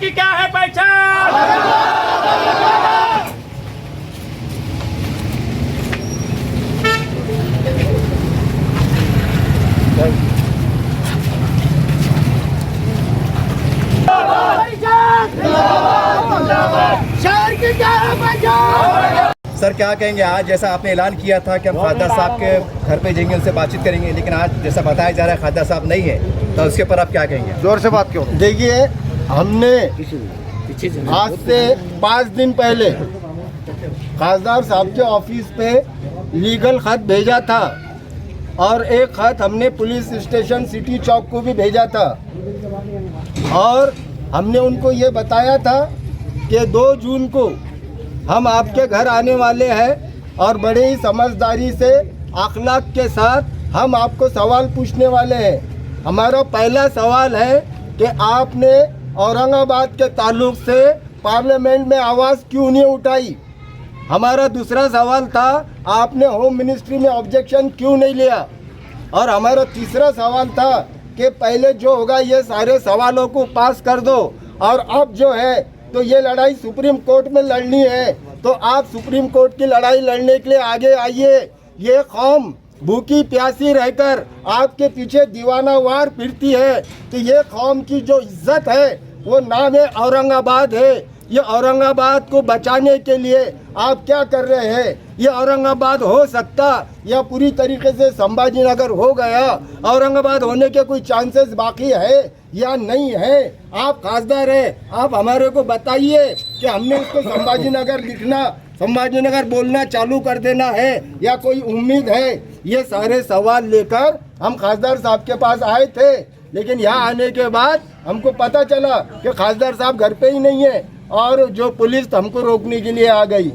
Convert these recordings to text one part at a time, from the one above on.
की क्या है पहचान? शहर की क्या है पहचान? सर क्या कहेंगे, आज जैसा आपने ऐलान किया था कि हम खासदार साहब के घर पे जाएंगे, उनसे बातचीत करेंगे, लेकिन आज जैसा बताया जा रहा है खासदार साहब नहीं है, तो उसके ऊपर आप क्या कहेंगे? जोर से बात क्यों? देखिए, हमने आज से 5 दिन पहले खासदार साहब के ऑफिस पे लीगल खत भेजा था और एक खत हमने पुलिस स्टेशन सिटी चौक को भी भेजा था और हमने उनको ये बताया था कि 2 जून को हम आपके घर आने वाले हैं और बड़े ही समझदारी से अखलाक के साथ हम आपको सवाल पूछने वाले हैं। हमारा पहला सवाल है कि आपने औरंगाबाद के ताल्लुक से पार्लियामेंट में आवाज़ क्यों नहीं उठाई। हमारा दूसरा सवाल था, आपने होम मिनिस्ट्री में ऑब्जेक्शन क्यों नहीं लिया। और हमारा तीसरा सवाल था कि पहले जो होगा ये सारे सवालों को पास कर दो और अब जो है तो ये लड़ाई सुप्रीम कोर्ट में लड़नी है, तो आप सुप्रीम कोर्ट की लड़ाई लड़ने के लिए आगे आइए। ये कौम भूखी प्यासी रहकर आपके पीछे दीवानावार फिरती है, तो ये कौम की जो इज्जत है वो नाम है औरंगाबाद है। ये औरंगाबाद को बचाने के लिए आप क्या कर रहे हैं? ये औरंगाबाद हो सकता या पूरी तरीके से संभाजी नगर हो गया? औरंगाबाद होने के कोई चांसेस बाकी है या नहीं है? आप खासदार है, आप हमारे को बताइए कि हमने उसको संभाजी नगर लिखना, संभाजी नगर बोलना चालू कर देना है या कोई उम्मीद है? ये सारे सवाल लेकर हम खासदार साहब के पास आए थे, लेकिन यहाँ आने के बाद हमको पता चला कि खासदार साहब घर पे ही नहीं है और जो पुलिस हमको रोकने के लिए आ गई।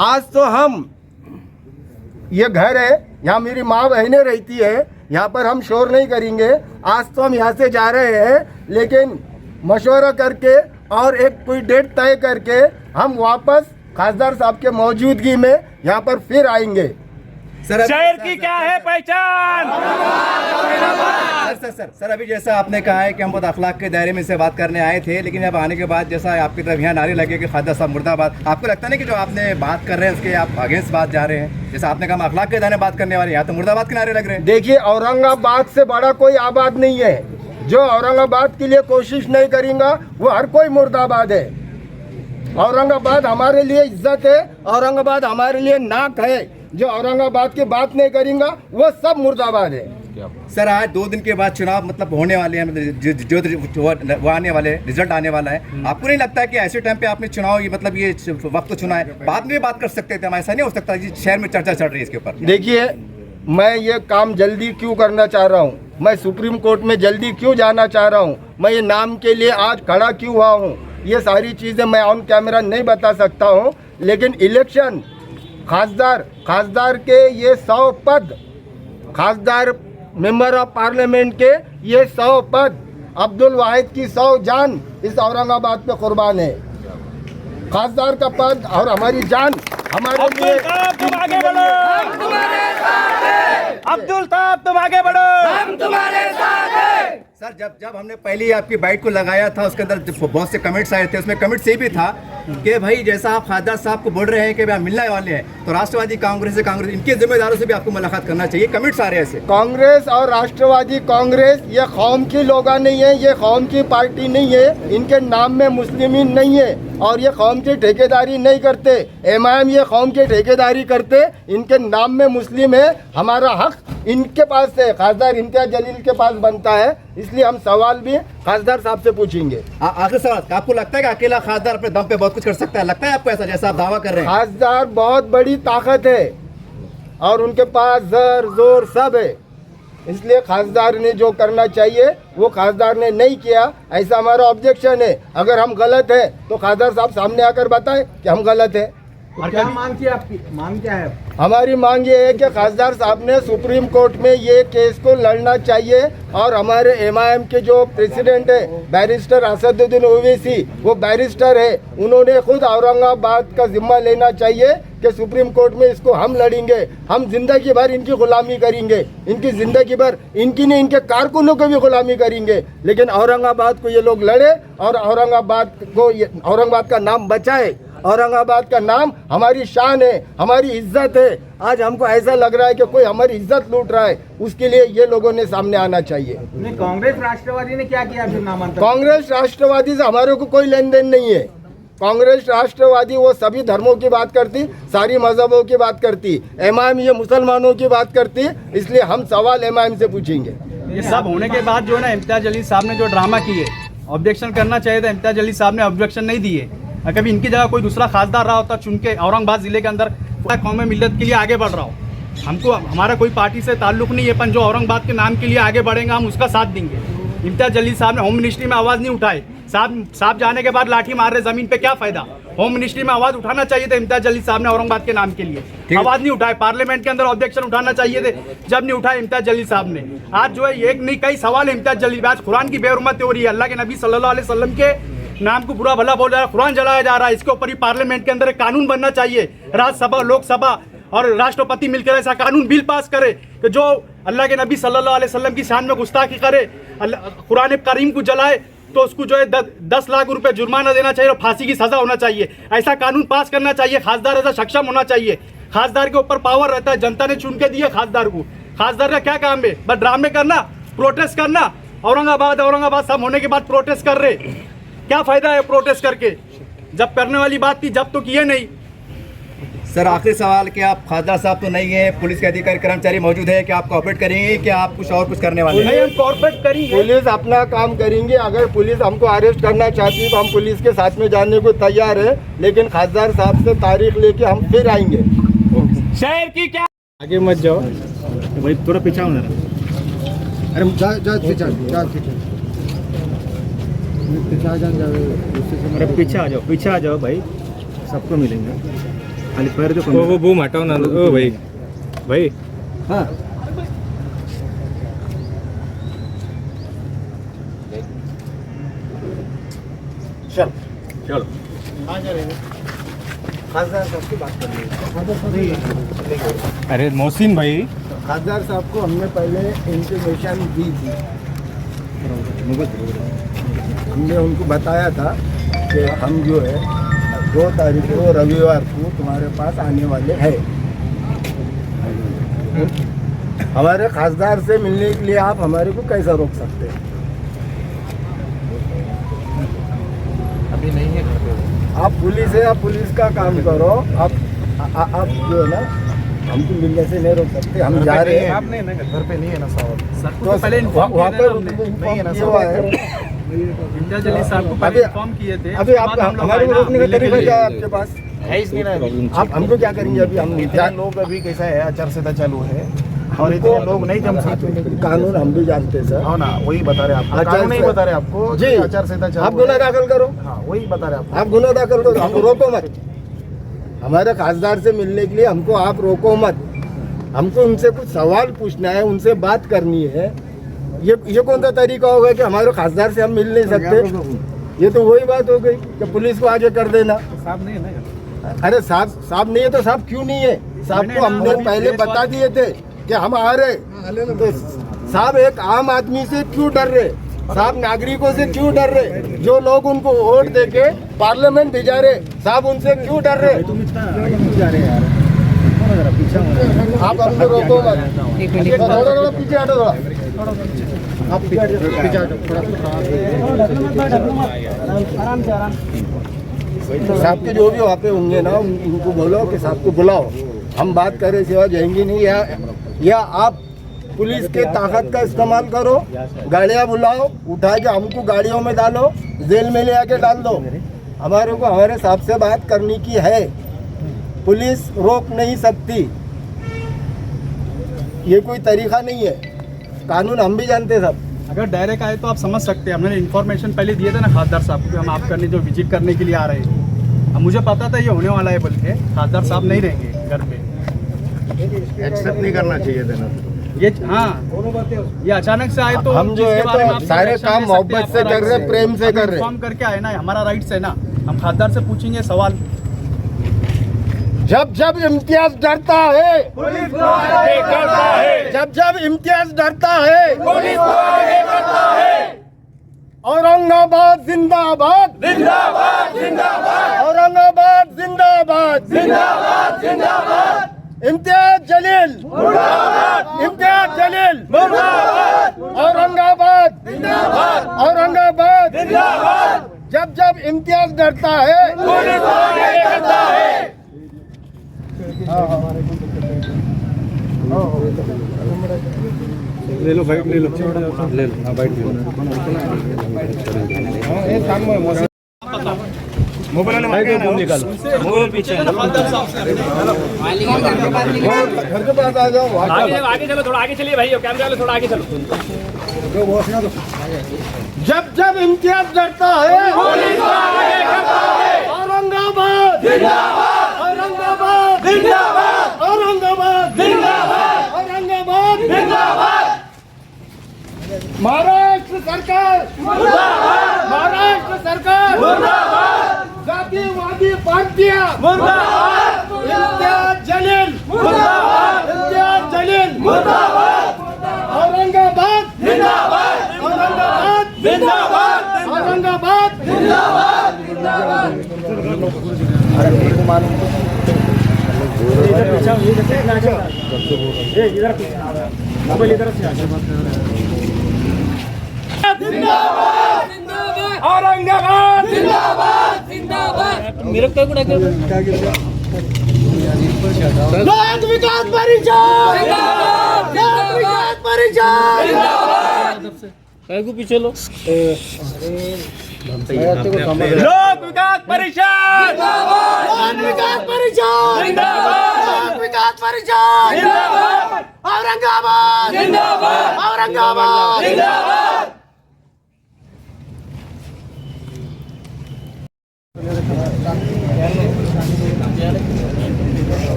आज तो हम, ये घर है, यहाँ मेरी माँ बहनें रहती है, यहाँ पर हम शोर नहीं करेंगे। आज तो हम यहाँ से जा रहे हैं, लेकिन मशवरा करके और एक कोई डेट तय करके हम वापस खासदार साहब के मौजूदगी में यहाँ पर फिर आएंगे। शहर की क्या है पहचान? सर अभी जैसा आपने कहा है कि हम बहुत अखलाक के दायरे में से बात करने आए थे, लेकिन अब आने के बाद जैसा आपकी तरफ यहाँ नारे लगे कि खासदार साहब मुर्दाबाद, आपको लगता नहीं कि जो आपने बात कर रहे हैं उसके आप अगेंस्ट बात जा रहे हैं? जैसा आपने कहा अखलाक के दायरे में बात करने वाले, यहाँ तो मुर्दाबाद के नारे लग रहे हैं। देखिए, औरंगाबाद से बड़ा कोई आबाद नहीं है। जो औरंगाबाद के लिए कोशिश नहीं करेगा वो हर कोई मुर्दाबाद है। औरंगाबाद हमारे लिए इज्जत है, औरंगाबाद हमारे लिए नाक है। जो औरंगाबाद की बात नहीं करेगा वो सब मुर्दाबाद है। सर आज 2 दिन के बाद चुनाव मतलब होने वाले हैं, जो वो आने वाले रिजल्ट आने वाला है, आपको नहीं लगता है कि ऐसे टाइम पे आपने चुनाव ये मतलब ये वक्त चुना है, बाद में बात कर सकते थे? ऐसा नहीं हो सकता जी, शहर में चर्चा चल रही है इसके ऊपर? देखिए, मैं ये काम जल्दी क्यों करना चाह रहा हूँ, मैं सुप्रीम कोर्ट में जल्दी क्यों जाना चाह रहा हूँ, मैं ये नाम के लिए आज खड़ा क्यों हुआ हूँ, ये सारी चीज़ें मैं ऑन कैमरा नहीं बता सकता हूँ। लेकिन इलेक्शन खासदार के ये 100 पद, खासदार मेंबर ऑफ पार्लियामेंट के ये 100 पद, अब्दुल वाहिद की 100 जान इस औरंगाबाद पे कुर्बान है। खासदार का पद और हमारी जान हमारे लिए। तुम आगे बढ़ो, हम तुम्हारे साथ हैं। अब्दुल साहब तुम आगे बढ़ो, हम तुम्हारे साथ हैं। सर जब हमने पहले आपकी बाइट को लगाया था, उसके अंदर बहुत से कमेंट्स आए थे, उसमें कमेंट से भी था कि भाई जैसा आप खासदार साहब को बोल रहे हैं कि भाई मिलने वाले हैं, तो राष्ट्रवादी कांग्रेस इनके जिम्मेदारों से भी आपको मुलाकात करना चाहिए, कमेंट्स आ रहे हैं ऐसे। कांग्रेस और राष्ट्रवादी कांग्रेस ये कौम की लोग नहीं है, ये कौम की पार्टी नहीं है, इनके नाम में मुस्लिमीन नहीं है और ये कौम की ठेकेदारी नहीं करते। एमआईएम ये कौम की ठेकेदारी करते, इनके नाम में मुस्लिम है। हमारा हक इनके पास है, खासदार इम्तियाज जलील के पास बनता है, इसलिए हम सवाल भी खासदार साहब से पूछेंगे। आखिर सवाल, आपको लगता है कि अकेला खासदार अपने दम पे बहुत कुछ कर सकता है? लगता है आपको ऐसा जैसा आप दावा कर रहे हैं? खासदार बहुत बड़ी ताकत है और उनके पास जर जोर सब है, इसलिए खासदार ने जो करना चाहिए वो खासदार ने नहीं किया, ऐसा हमारा ऑब्जेक्शन है। अगर हम गलत है तो खासदार साहब सामने आकर बताएं कि हम गलत है। और क्या मांग थी आपकी? मांग क्या है? हमारी मांग ये है कि खासदार साहब ने सुप्रीम कोर्ट में ये केस को लड़ना चाहिए और हमारे एमआईएम के जो प्रेसिडेंट है बैरिस्टर असदुद्दीन ओवैसी, वो बैरिस्टर है, उन्होंने खुद औरंगाबाद का जिम्मा लेना चाहिए कि कि सुप्रीम कोर्ट में इसको हम लड़ेंगे, हम जिंदगी भर इनकी गुलामी करेंगे, इनकी जिंदगी भर इनकी नहीं इनके कारकुनों को भी गुलामी करेंगे। लेकिन औरंगाबाद को ये लोग लड़े और औरंगाबाद का नाम बचाए। औरंगाबाद का नाम हमारी शान है, हमारी इज्जत है। आज हमको ऐसा लग रहा है कि कोई हमारी इज्जत लूट रहा है, उसके लिए ये लोगों ने सामने आना चाहिए। नहीं, कांग्रेस राष्ट्रवादी ने क्या किया फिर नामांकन? कांग्रेस राष्ट्रवादी से हमारे को कोई लेन देन नहीं है। कांग्रेस राष्ट्रवादी वो सभी धर्मों की बात करती, सारी मजहबों की बात करती, एमआईएम ये मुसलमानों की बात करती, इसलिए हम सवाल एमआईएम से पूछेंगे। ये सब होने के बाद जो है ना, इम्तियाज अली साहब ने जो ड्रामा किए, ऑब्जेक्शन करना चाहिए था। इम्तियाज अली साहब ने ऑब्जेक्शन नहीं दिए। कभी इनकी जगह कोई दूसरा खासदार रहा होता चुन के, औरंगाबाद जिले के अंदर कौम मिल्लत के लिए आगे बढ़ रहा हो, हमको हमारा कोई पार्टी से ताल्लुक नहीं है, पर जो औरंगाबाद के नाम के लिए आगे बढ़ेंगे हम उसका साथ देंगे। इम्तियाज अली साहब ने होम मिनिस्ट्री में आवाज़ नहीं उठाए, साहब जाने के बाद लाठी मार रहे जमीन पे, क्या फायदा? होम मिनिस्ट्री में आवाज़ उठाना चाहिए था इम्तियाज अली साहब ने औरंगाबाद के नाम के लिए। आवाज़ नहीं उठाए। पार्लियामेंट के अंदर ऑब्जेक्शन उठाना चाहिए थे, जब नहीं उठाए इम्तियाज अली साहब ने। आज जो है एक नहीं कई सवाल है इम्तियाज अली। आज कुरान की बेहुरमत हो रही है, अल्लाह के नबी सल्लल्लाहु अलैहि वसल्लम के नाम को बुरा भला बोल रहा है, कुरान जलाया जा रहा है। इसके ऊपर ही पार्लियामेंट के अंदर एक कानून बनना चाहिए। राज्यसभा, लोकसभा और राष्ट्रपति मिलकर ऐसा कानून बिल पास करे कि जो अल्लाह के नबी सल्लल्लाहु अलैहि वसल्लम की शान में गुस्ताखी करे, कुरान करीम को जलाए, तो उसको जो है 10 लाख रुपए जुर्माना देना चाहिए और फांसी की सजा होना चाहिए। ऐसा कानून पास करना चाहिए। खासदार ऐसा सक्षम होना चाहिए। खासदार के ऊपर पावर रहता है, जनता ने चुन के दिया खासदार को। खासदार का क्या काम है? बस ड्रामे करना, प्रोटेस्ट करना। औरंगाबाद सब होने के बाद प्रोटेस्ट कर रहे, क्या फायदा है प्रोटेस्ट करके? जब करने वाली बात थी जब तो किए नहीं। सर आखिरी सवाल कि आप खासदार साहब तो नहीं है, पुलिस के अधिकारी कर्मचारी मौजूद है, क्या आप कोऑपरेट करेंगे कि आप कुछ करने वाले हैं? नहीं, हम कॉर्पोरेट करेंगे। पुलिस अपना काम करेंगे। अगर पुलिस हमको अरेस्ट करना चाहती है तो हम पुलिस के साथ में जाने को तैयार है, लेकिन खासदार साहब से तारीख लेके हम फिर आएंगे। शहर की क्या आगे मत जाओ भाई, थोड़ा पीछे हो ना। अरे पीछे आ जाओ भाई, सबको मिलेंगे। खाली पैर जो वो बूम हटाओ ना। ओ भाई हाँ चलो खासदार साहब की बात करनी है। अरे मोहसिन भाई, खासदार साहब को हमने पहले इंटीमेशन दी थी। हमने उनको बताया था कि हम जो है 2 तारीख को रविवार को तुम्हारे पास आने वाले हैं। हमारे खासदार से मिलने के लिए आप हमारे को कैसे रोक सकते हैं? अभी नहीं है। आप पुलिस है, आप पुलिस का काम करो। आप जो है ना हमको मिलने से नहीं रोक सकते। हम जा रहे हैं, आप नहीं ना घर पे नहीं है ना साहब? सर को पहले वहाँ पर नहीं है ना इम्तियाज अली साहब को पहले इन्फॉर्म किए थे। अभी आप हमारे को रोकने का तरीका क्या है आपके पास? है इसलिए ना। आप हमको क्या करेंगे? अभी हम इतने लोग अभी कैसा है, आचार संहिता चालू है और इतने लोग नहीं जम सकते। कानून हम भी जानते हैं सर। हाँ ना, वही बता रहे आपको। कानून नहीं बता रहे आपको जी। कि आचार संहिता चालू आप गुना दाखिल करो। हाँ, वही बता रहे आपको। आप गुना दाखिल करो, हमको रोको मत। हमारे खासदार से मिलने के लिए हमको आप रोको मत। हमको उनसे कुछ सवाल पूछना है, उनसे बात करनी है। ये कौन सा तरीका होगा कि हमारे खासदार से हम मिल नहीं सकते? ये तो वही बात हो गई कि पुलिस को आगे कर देना। साहब नहीं है ना। अरे साहब नहीं है तो साहब क्यों नहीं है? साहब को हमने पहले बता दिए थे कि हम आ रहे, तो साहब एक आम आदमी से क्यों डर रहे? साहब नागरिकों से क्यों डर रहे? जो लोग उनको वोट देके पार्लियामेंट भेजा रहे, साहब उनसे क्यों डर रहे? आप हमको रोको मत। थोड़ा पीछे हटो, आप पीछे हटो साहब के जो भी वहाँ पे होंगे ना, उनको बोलो कि साहब को बुलाओ, हम बात करें सिवा जाएंगे नहीं। या आप पुलिस के ताकत का इस्तेमाल करो, गाड़ियाँ बुलाओ, उठा के हमको गाड़ियों में डालो, जेल में ले आके डाल दो। हमारे को हमारे साहब से बात करनी की है, पुलिस रोक नहीं सकती। ये कोई तरीका नहीं है, कानून हम भी जानते सब। अगर डायरेक्ट आए तो आप समझ सकते हैं। हमने इन्फॉर्मेशन पहले दिए थे ना खासदार साहब को कि हम आप करने जो विजिट करने के लिए आ रहे हैं। अब मुझे पता था ये होने वाला है, बल्कि खासदार साहब नहीं रहेंगे घर पे। एक्सेप्ट नहीं करना चाहिए देना ये हाँ, ये अचानक से आए तो हम जो है तो सारे काम मोहब्बत से कर रहे, प्रेम से कर रहे। इन्फॉर्म करके आए ना, हमारा राइट्स है ना। हम खासदार से पूछेंगे सवाल। जब जब इम्तियाज डरता है पुलिस को आगे करता है, जब जब इम्तियाज डरता है पुलिस को आगे करता है। औरंगाबाद जिंदाबाद, जिंदाबाद जिंदाबाद, औरंगाबाद जिंदाबाद, जिंदाबाद जिंदाबाद। इम्तियाज जलील मुर्दाबाद, इम्तियाज जलील मुर्दाबाद, औरंगाबाद जिंदाबाद, औरंगाबाद जिंदाबाद। जब जब इम्तियाज डरता है पुलिस को आगे करता है। ले लो बाइट, ले लो हाँ बाइट ले लो। मोबाइल निकालो, मोबाइल पीछे घर के पास आ जाओ। आगे चलो, थोड़ा आगे चलिए भाई, कैमरे वाले थोड़ा आगे चलो। जब जब इम्तियाज डरता है पुलिस को आगे करता है। औरंगाबाद जिंदाबाद, औरंगाबाद जिंदाबाद, औरंगाबाद जिंदाबाद, औरंगाबाद जिंदाबाद। महाराष्ट्र सरकार मुर्दाबाद, महाराष्ट्र सरकार मुर्दाबाद। जातीयवादी पार्टियां मुर्दाबाद, इम्तियाज जलील मुर्दाबाद, इम्तियाज जलील मुर्दाबाद। औरंगाबाद जिंदाबाद, औरंगाबाद जिंदाबाद, औरंगाबाद जिंदाबाद। मोबाइल इधर से जिंदाबाद जिंदाबाद, औरंगाबाद जिंदाबाद जिंदाबाद। मेरे को कुठे लोक विकास परिषद जिंदाबाद, लोक विकास परिषद जिंदाबाद। काय को पीछे लो लोक विकास परिषद, लोक विकास परिषद जिंदाबाद, लोक विकास परिषद जिंदाबाद। औरंगाबाद जिंदाबाद, औरंगाबाद जिंदाबाद।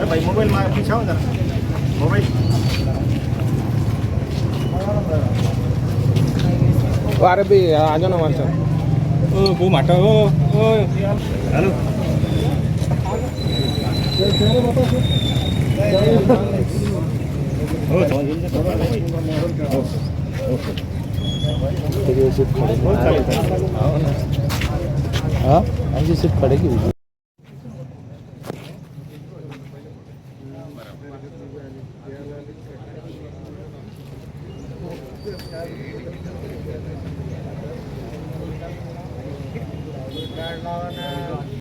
भाई मोबाइल में पीछे आओ जरा, मोबाइल अरे भी आ जाओ ना माणसं। ओ बू माटा ओ ओ हेलो हाँ ऐसी सिर्फ पड़ेगी। बैठ